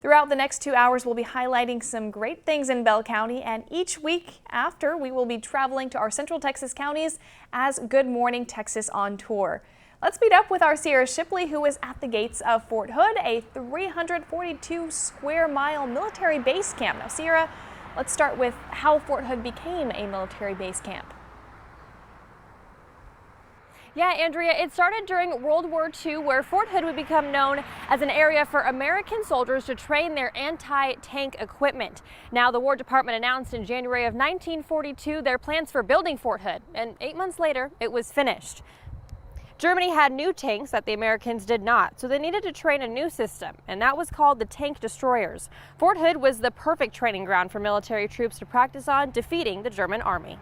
Throughout the next 2 hours, we'll be highlighting some great things in Bell County, and each week after, we will be traveling to our Central Texas counties as Good Morning Texas on tour. Let's meet up with our Sierra Shipley, who is at the gates of Fort Hood, a 342 square mile military base camp. Now, Sierra, let's start with how Fort Hood became a military base camp. Yeah, Andrea, it started during World War II, where Fort Hood would become known as an area for American soldiers to train their anti-tank equipment. Now, the War Department announced in January of 1942 their plans for building Fort Hood, and 8 months later, it was finished. Germany had new tanks that the Americans did not, so they needed to train a new system, and that was called the tank destroyers. Fort Hood was the perfect training ground for military troops to practice on defeating the German army.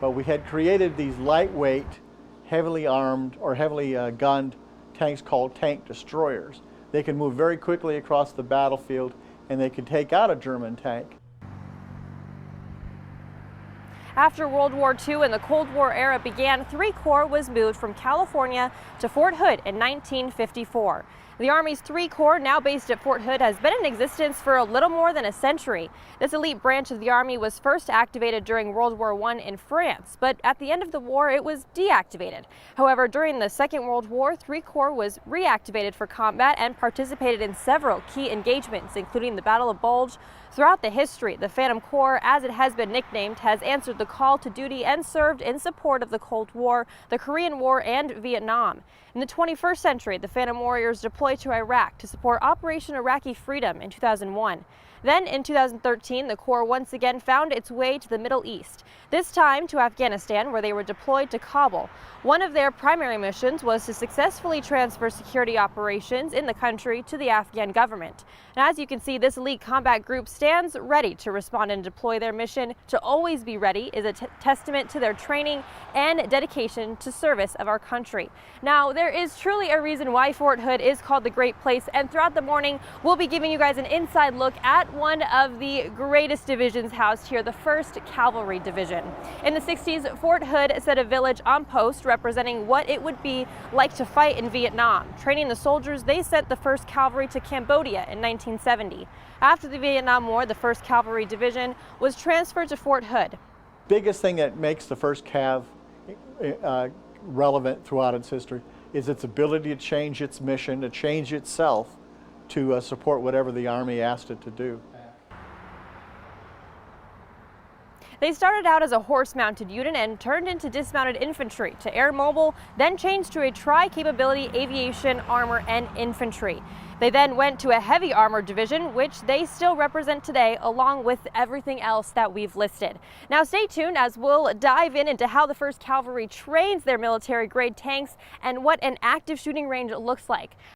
But we had created these lightweight, heavily armed or heavily gunned tanks called tank destroyers. They can move very quickly across the battlefield, and they could take out a German tank. After World War II and the Cold War era began, 3 Corps was moved from California to Fort Hood in 1954. The Army's 3 Corps, now based at Fort Hood, has been in existence for a little more than a century. This elite branch of the Army was first activated during World War I in France, but at the end of the war it was deactivated. However, during the Second World War, 3 Corps was reactivated for combat and participated in several key engagements, including the Battle of Bulge. Throughout the history, the Phantom Corps, as it has been nicknamed, has answered the call to duty and served in support of the Cold War, the Korean War, and Vietnam. In the 21st century, the Phantom Warriors deployed to Iraq to support Operation Iraqi Freedom in 2001. Then, in 2013, the Corps once again found its way to the Middle East, this time to Afghanistan, where they were deployed to Kabul. One of their primary missions was to successfully transfer security operations in the country to the Afghan government. And as you can see, this elite combat group stands ready to respond and deploy. Their mission to always be ready is a testament to their training and dedication to service of our country. Now, there is truly a reason why Fort Hood is called the Great Place, and throughout the morning, we'll be giving you guys an inside look at one of the greatest divisions housed here, the 1st Cavalry Division. In the 60s, Fort Hood set a village on post representing what it would be like to fight in Vietnam. Training the soldiers, they sent the 1st Cavalry to Cambodia in 1970. After the Vietnam War, the 1st Cavalry Division was transferred to Fort Hood. Biggest thing that makes the 1st Cav relevant throughout its history is its ability to change its mission, to change itself to support whatever the Army asked it to do. They started out as a horse-mounted unit and turned into dismounted infantry, to air mobile, then changed to a tri-capability aviation, armor, and infantry. They then went to a heavy armored division, which they still represent today, along with everything else that we've listed. Now stay tuned as we'll dive into how the 1st Cavalry trains their military-grade tanks and what an active shooting range looks like.